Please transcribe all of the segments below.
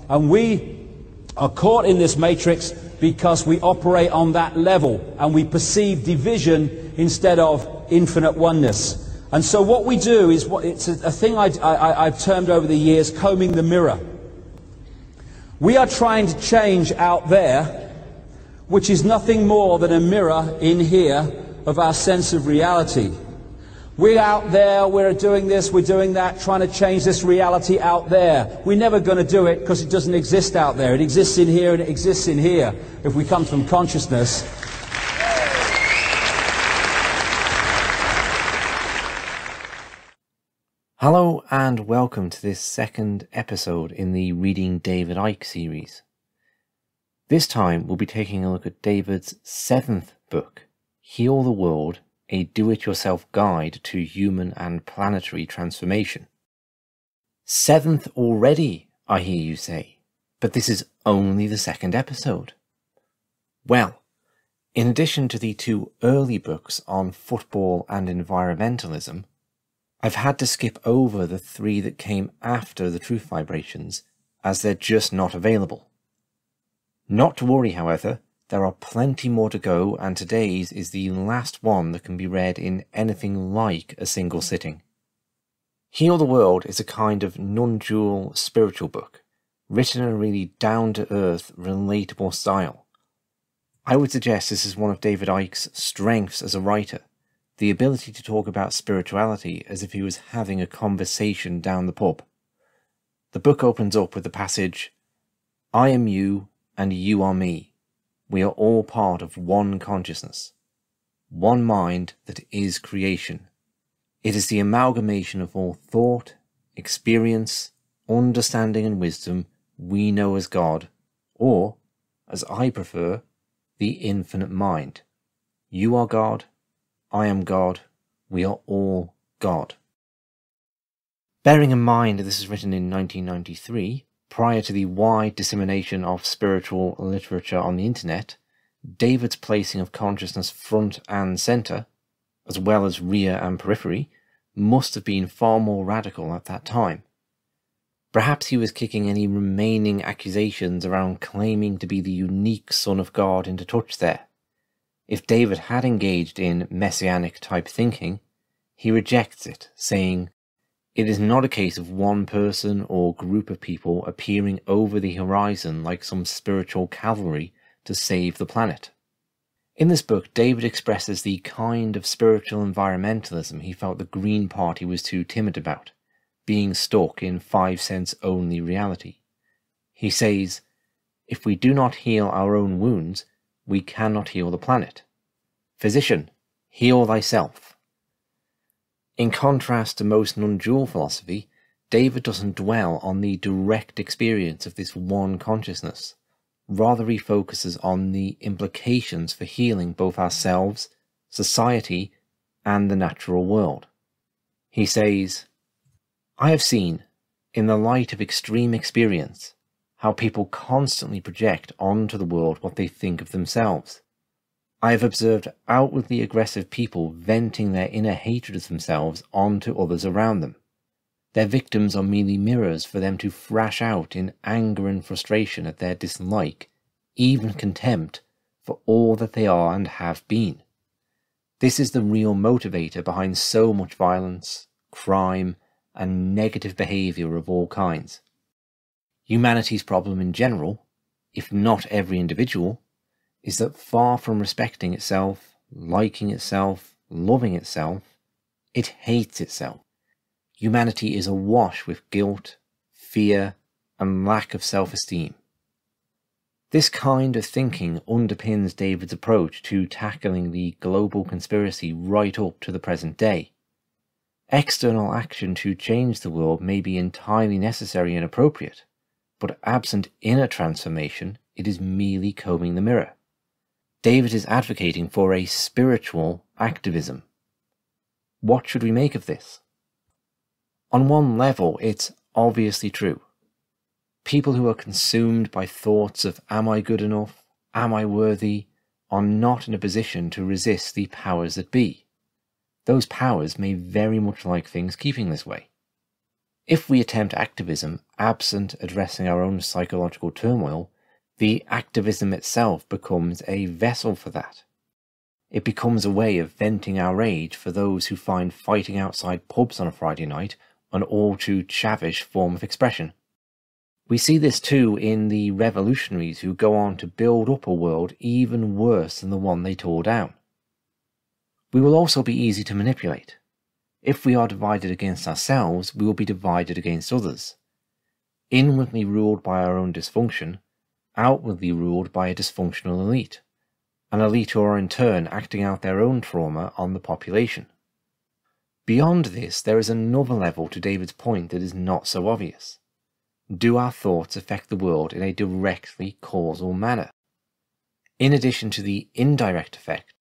And we are caught in this matrix because we operate on that level and we perceive division instead of infinite oneness. And so what we do is, it's a thing I've termed over the years, combing the mirror. We are trying to change out there, which is nothing more than a mirror in here of our sense of reality. We're out there, we're doing this, we're doing that, trying to change this reality out there. We're never going to do it because it doesn't exist out there. It exists in here and it exists in here if we come from consciousness. Hello and welcome to this second episode in the Reading David Icke series. This time we'll be taking a look at David's 7th book, Heal the World, a do-it-yourself guide to human and planetary transformation. 7th already, I hear you say, but this is only the 2nd episode. Well, in addition to the 2 early books on football and environmentalism, I've had to skip over the 3 that came after the Truth Vibrations, as they're just not available. Not to worry, however, there are plenty more to go, and today's is the last one that can be read in anything like a single sitting. Heal the World is a kind of non-dual spiritual book, written in a really down-to-earth, relatable style. I would suggest this is one of David Icke's strengths as a writer, the ability to talk about spirituality as if he was having a conversation down the pub. The book opens up with the passage, "I am you and you are me. We are all part of one consciousness, one mind that is creation. It is the amalgamation of all thought, experience, understanding and wisdom we know as God, or, as I prefer, the infinite mind. You are God, I am God, we are all God." Bearing in mind that this is written in 1993, prior to the wide dissemination of spiritual literature on the internet, David's placing of consciousness front and centre, as well as rear and periphery, must have been far more radical at that time. Perhaps he was kicking any remaining accusations around claiming to be the unique Son of God into touch there. If David had engaged in messianic-type thinking, he rejects it, saying, "It is not a case of one person or group of people appearing over the horizon like some spiritual cavalry to save the planet." In this book, David expresses the kind of spiritual environmentalism he felt the Green Party was too timid about, being stuck in 5-sense-only reality. He says, "If we do not heal our own wounds, we cannot heal the planet. Physician, heal thyself." In contrast to most non-dual philosophy, David doesn't dwell on the direct experience of this one consciousness. Rather, he focuses on the implications for healing both ourselves, society, and the natural world. He says, "I have seen, in the light of extreme experience, how people constantly project onto the world what they think of themselves. I have observed outwardly aggressive people venting their inner hatred of themselves onto others around them. Their victims are merely mirrors for them to thrash out in anger and frustration at their dislike, even contempt, for all that they are and have been. This is the real motivator behind so much violence, crime, and negative behaviour of all kinds. Humanity's problem in general, if not every individual, is that far from respecting itself, liking itself, loving itself, it hates itself. Humanity is awash with guilt, fear, and lack of self-esteem." This kind of thinking underpins David's approach to tackling the global conspiracy right up to the present day. External action to change the world may be entirely necessary and appropriate, but absent inner transformation, it is merely combing the mirror. David is advocating for a spiritual activism. What should we make of this? On one level, it's obviously true. People who are consumed by thoughts of "am I good enough? Am I worthy?" are not in a position to resist the powers that be. Those powers may very much like things keeping this way. If we attempt activism absent addressing our own psychological turmoil, the activism itself becomes a vessel for that. It becomes a way of venting our rage for those who find fighting outside pubs on a Friday night an all too chavish form of expression. We see this too in the revolutionaries who go on to build up a world even worse than the one they tore down. We will also be easy to manipulate. If we are divided against ourselves, we will be divided against others. Inwardly ruled by our own dysfunction, outwardly ruled by a dysfunctional elite. An elite who are in turn acting out their own trauma on the population. Beyond this, there is another level to David's point that is not so obvious. Do our thoughts affect the world in a directly causal manner? In addition to the indirect effect,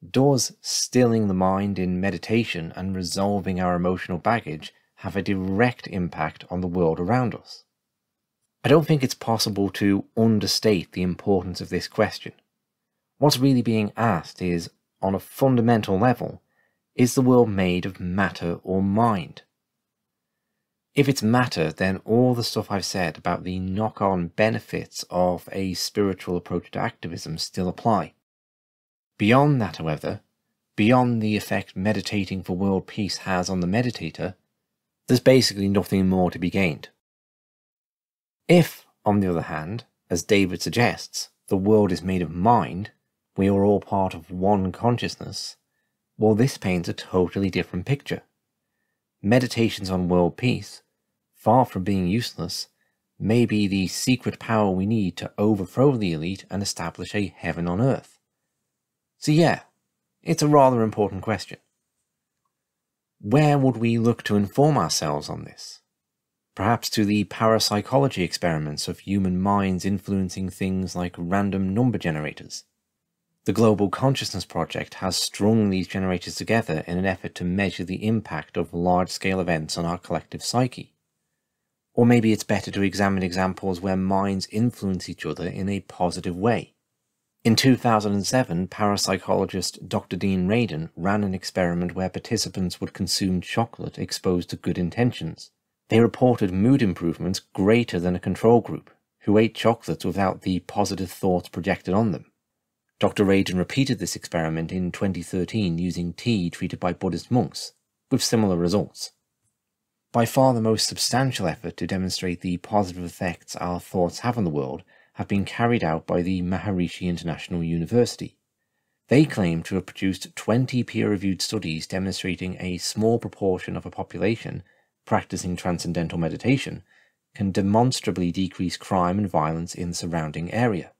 does stilling the mind in meditation and resolving our emotional baggage have a direct impact on the world around us? I don't think it's possible to understate the importance of this question. What's really being asked is, on a fundamental level, is the world made of matter or mind? If it's matter, then all the stuff I've said about the knock-on benefits of a spiritual approach to activism still apply. Beyond that, however, beyond the effect meditating for world peace has on the meditator, there's basically nothing more to be gained. If, on the other hand, as David suggests, the world is made of mind, we are all part of one consciousness, well, this paints a totally different picture. Meditations on world peace, far from being useless, may be the secret power we need to overthrow the elite and establish a heaven on earth. So yeah, it's a rather important question. Where would we look to inform ourselves on this? Perhaps to the parapsychology experiments of human minds influencing things like random number generators. The Global Consciousness Project has strung these generators together in an effort to measure the impact of large-scale events on our collective psyche. Or maybe it's better to examine examples where minds influence each other in a positive way. In 2007, parapsychologist Dr. Dean Radin ran an experiment where participants would consume chocolate exposed to good intentions. They reported mood improvements greater than a control group, who ate chocolates without the positive thoughts projected on them. Dr. Radin repeated this experiment in 2013 using tea treated by Buddhist monks, with similar results. By far the most substantial effort to demonstrate the positive effects our thoughts have on the world have been carried out by the Maharishi International University. They claim to have produced 20 peer-reviewed studies demonstrating a small proportion of a population practicing transcendental meditation can demonstrably decrease crime and violence in the surrounding area.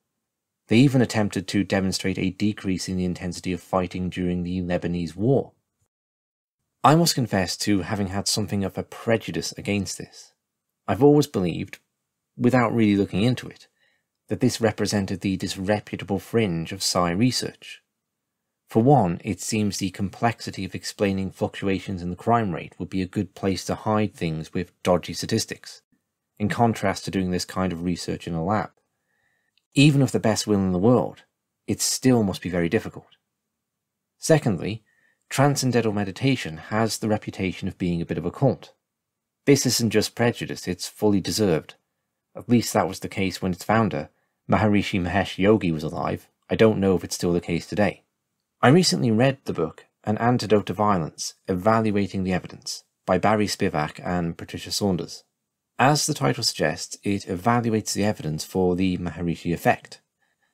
They even attempted to demonstrate a decrease in the intensity of fighting during the Lebanese war. I must confess to having had something of a prejudice against this. I've always believed, without really looking into it, that this represented the disreputable fringe of psi research. For one, it seems the complexity of explaining fluctuations in the crime rate would be a good place to hide things with dodgy statistics, in contrast to doing this kind of research in a lab. Even with the best will in the world, it still must be very difficult. Secondly, transcendental meditation has the reputation of being a bit of a cult. This isn't just prejudice, it's fully deserved. At least that was the case when its founder, Maharishi Mahesh Yogi, was alive. I don't know if it's still the case today. I recently read the book An Antidote to Violence, Evaluating the Evidence, by Barry Spivak and Patricia Saunders. As the title suggests, it evaluates the evidence for the Maharishi Effect.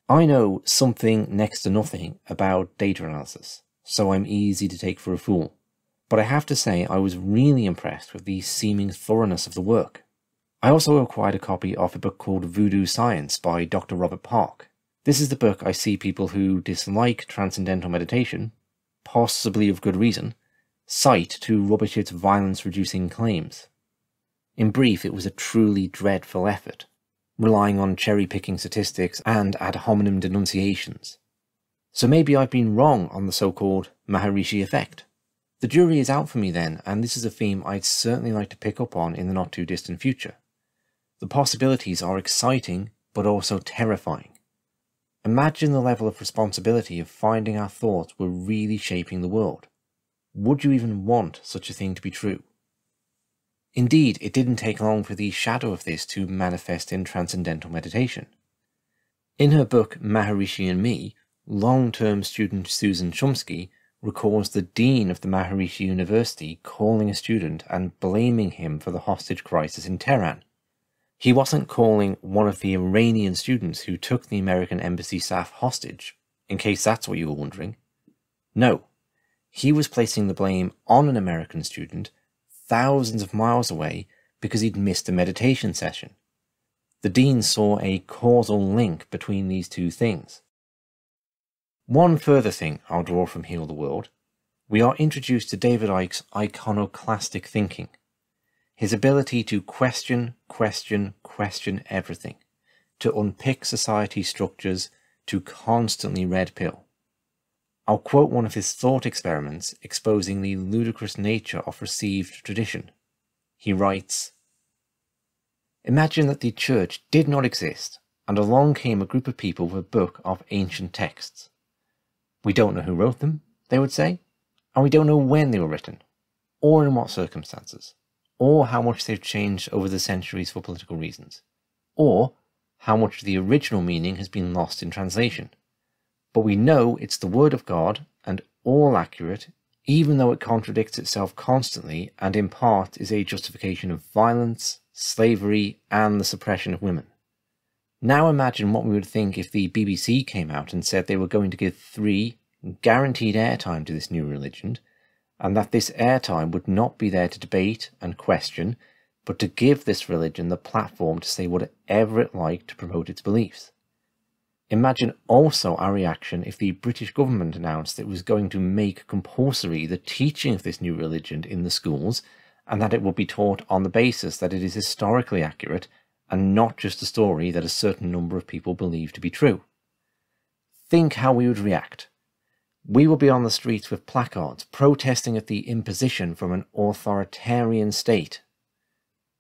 I know something next to nothing about data analysis, so I'm easy to take for a fool. But I have to say I was really impressed with the seeming thoroughness of the work. I also acquired a copy of a book called Voodoo Science by Dr. Robert Park. This is the book I see people who dislike transcendental meditation, possibly of good reason, cite to rubbish its violence-reducing claims. In brief, it was a truly dreadful effort, relying on cherry-picking statistics and ad hominem denunciations. So maybe I've been wrong on the so-called Maharishi Effect. The jury is out for me then, and this is a theme I'd certainly like to pick up on in the not-too-distant future. The possibilities are exciting, but also terrifying. Imagine the level of responsibility of finding our thoughts were really shaping the world. Would you even want such a thing to be true? Indeed, it didn't take long for the shadow of this to manifest in transcendental meditation. In her book Maharishi and Me, long-term student Susan Chomsky recalls the dean of the Maharishi University calling a student and blaming him for the hostage crisis in Tehran. He wasn't calling one of the Iranian students who took the American embassy staff hostage, in case that's what you were wondering. No, he was placing the blame on an American student thousands of miles away because he'd missed a meditation session. The dean saw a causal link between these two things. One further thing I'll draw from Heal the World. We are introduced to David Icke's iconoclastic thinking. His ability to question everything, to unpick society structures, to constantly red pill. I'll quote one of his thought experiments exposing the ludicrous nature of received tradition. He writes, "Imagine that the church did not exist, and along came a group of people with a book of ancient texts. We don't know who wrote them, they would say, and we don't know when they were written, or in what circumstances, or how much they've changed over the centuries for political reasons, or how much of the original meaning has been lost in translation. But we know it's the word of God and all accurate, even though it contradicts itself constantly and in part is a justification of violence, slavery, and the suppression of women. Now imagine what we would think if the BBC came out and said they were going to give free, guaranteed airtime to this new religion, and that this airtime would not be there to debate and question, but to give this religion the platform to say whatever it liked to promote its beliefs. Imagine also our reaction if the British government announced that it was going to make compulsory the teaching of this new religion in the schools, and that it would be taught on the basis that it is historically accurate and not just a story that a certain number of people believe to be true. Think how we would react. We would be on the streets with placards protesting at the imposition from an authoritarian state.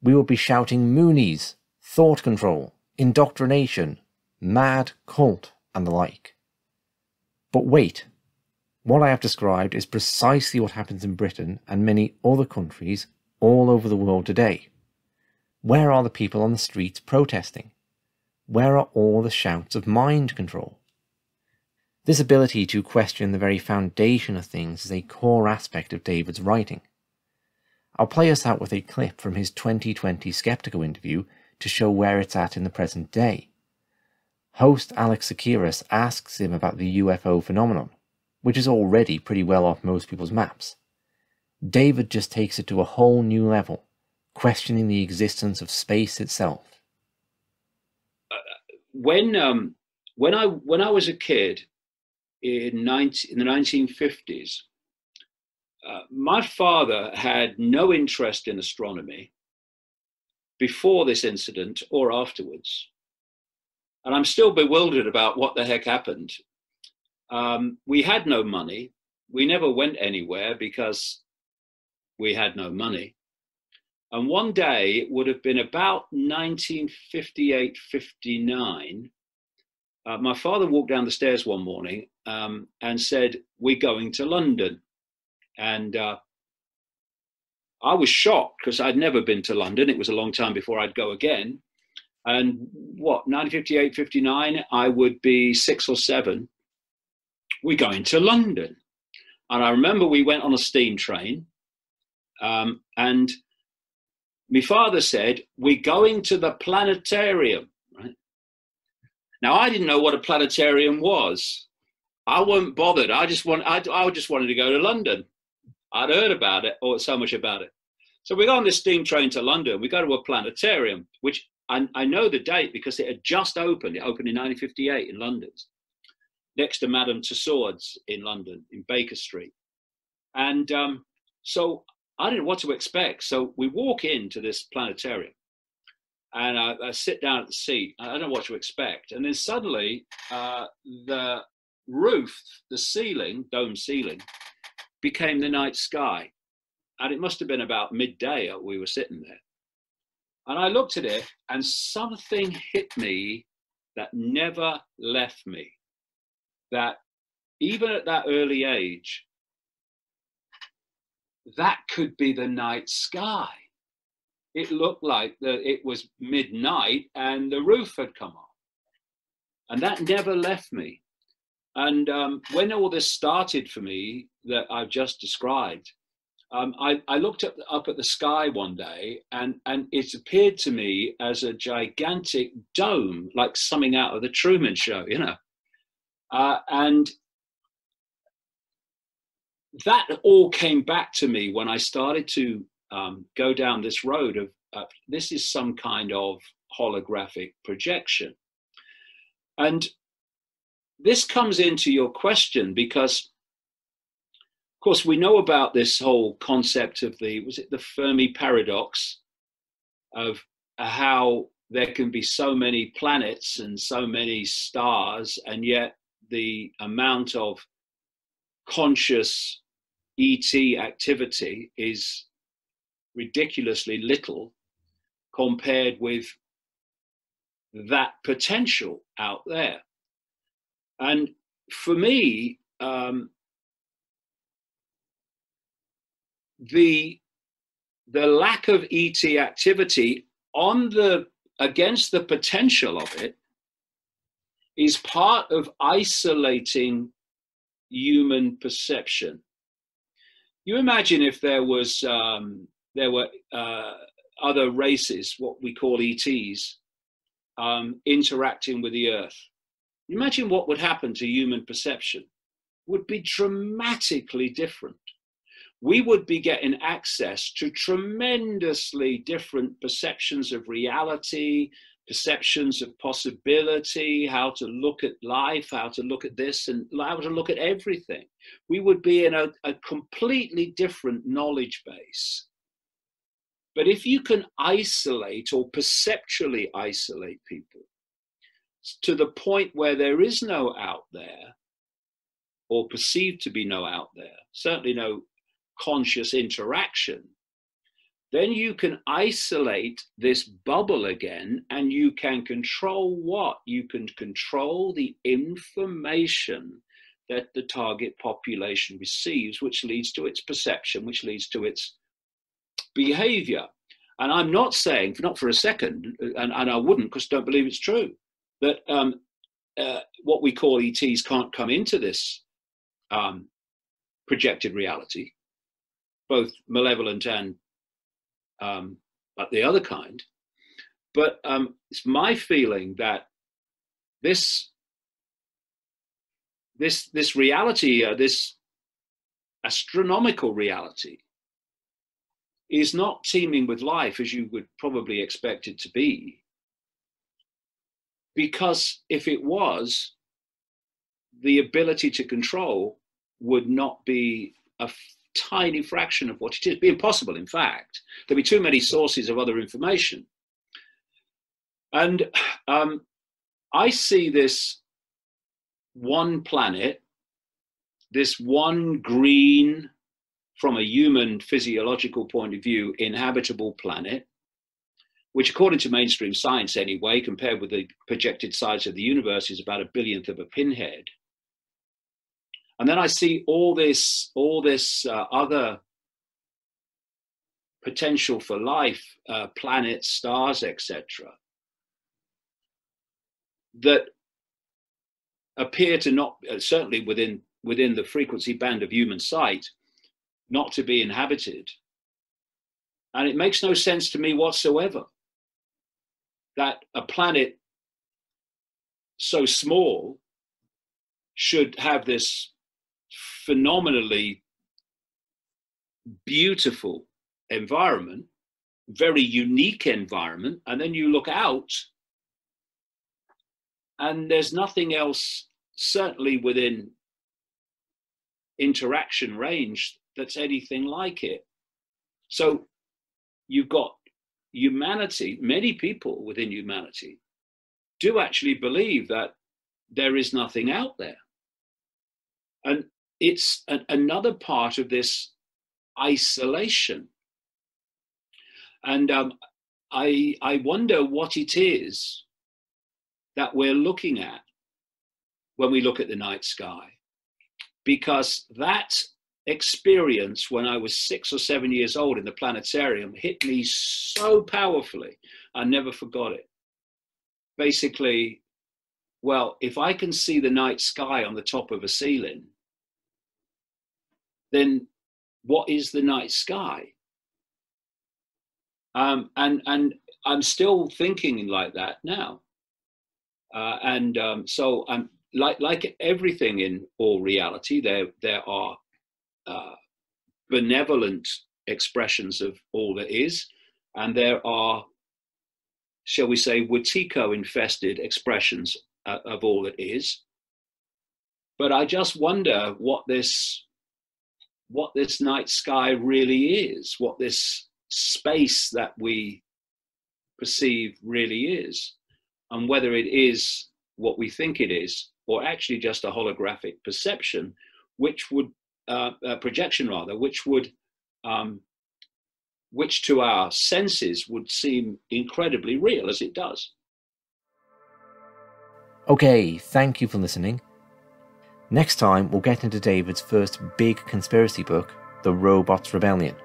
We would be shouting Moonies, thought control, indoctrination, mad cult, and the like. But wait, what I have described is precisely what happens in Britain and many other countries all over the world today. Where are the people on the streets protesting? Where are all the shouts of mind control? This ability to question the very foundation of things is a core aspect of David's writing. I'll play us out with a clip from his 2020 Skeptiko interview to show where it's at in the present day. Host Alex Sakiris asks him about the UFO phenomenon, which is already pretty well off most people's maps. David just takes it to a whole new level, questioning the existence of space itself. When I was a kid in the 1950s, my father had no interest in astronomy before this incident or afterwards. And I'm still bewildered about what the heck happened. We had no money. We never went anywhere because we had no money. And one day, it would have been about 1958-59, my father walked down the stairs one morning and said, "We're going to London." And I was shocked because I'd never been to London. It was a long time before I'd go again. And 1958, 59, I would be 6 or 7. We're going to London. And I remember we went on a steam train. And my father said, "We're going to the planetarium." Right? Now, I didn't know what a planetarium was. I wasn't bothered. I just wanted to go to London. I'd heard about it, or so much about it. So we go on this steam train to London. We go to a planetarium, which I know the date because it had just opened. It opened in 1958 in London, next to Madame Tussauds in London, in Baker Street. And so I didn't know what to expect. So we walk into this planetarium and I sit down at the seat. I don't know what to expect. And then suddenly the roof, the ceiling, dome ceiling, became the night sky. And it must have been about midday we were sitting there. And I looked at it and something hit me that never left me. That even at that early age, that could be the night sky. it looked like it was midnight and the roof had come off. And that never left me. And when all this started for me that I've just described, I looked up at the sky one day, and it appeared to me as a gigantic dome, like something out of the Truman Show, you know. And that all came back to me when I started to go down this road of this is some kind of holographic projection. And this comes into your question because, of course, we know about this whole concept of the Fermi paradox, of how there can be so many planets and so many stars, and yet the amount of conscious ET activity is ridiculously little compared with that potential out there. And for me, the lack of ET activity against the potential of it is part of isolating human perception. You imagine if there were other races, what we call ETs, interacting with the Earth. Imagine what would happen to human perception. It would be dramatically different. We would be getting access to tremendously different perceptions of reality, perceptions of possibility, how to look at life, how to look at this, and how to look at everything. We would be in a completely different knowledge base. But if you can isolate or perceptually isolate people to the point where there is no out there, or perceived to be no out there, certainly no conscious interaction, then you can isolate this bubble again, and you can control what? You can control the information that the target population receives, which leads to its perception, which leads to its behavior. And I'm not saying, not for a second, and I wouldn't because I don't believe it's true, that what we call ETs can't come into this projected reality, both malevolent and the other kind. But it's my feeling that this reality, this astronomical reality, is not teeming with life as you would probably expect it to be. Because if it was, the ability to control would not be a tiny fraction of what it is. It'd be impossible, in fact. There'd be too many sources of other information. And I see this one planet, this one green, from a human physiological point of view, inhabitable planet, which according to mainstream science anyway, compared with the projected size of the universe, is about a billionth of a pinhead. And then I see all this other potential for life, planets, stars, etc., that appear to not, certainly within the frequency band of human sight, not to be inhabited. And it makes no sense to me whatsoever that a planet so small should have this phenomenally beautiful environment, very unique environment, and then you look out and there's nothing else, certainly within interaction range, that's anything like it. So you've got humanity, many people within humanity do actually believe that there is nothing out there. And it's another part of this isolation. And I wonder what it is that we're looking at when we look at the night sky, because that experience when I was 6 or 7 years old in the planetarium hit me so powerfully. I never forgot it. Basically, well, if I can see the night sky on the top of a ceiling, then what is the night sky? And I'm still thinking like that now. So I'm like everything in all reality, there are benevolent expressions of all that is, and there are, shall we say, Wetiko infested expressions of all that is. But I just wonder what this night sky really is, what this space that we perceive really is, and whether it is what we think it is, or actually just a holographic perception, which would projection rather, which to our senses would seem incredibly real, as it does. Okay, thank you for listening. Next time we'll get into David's first big conspiracy book, The Robots' Rebellion.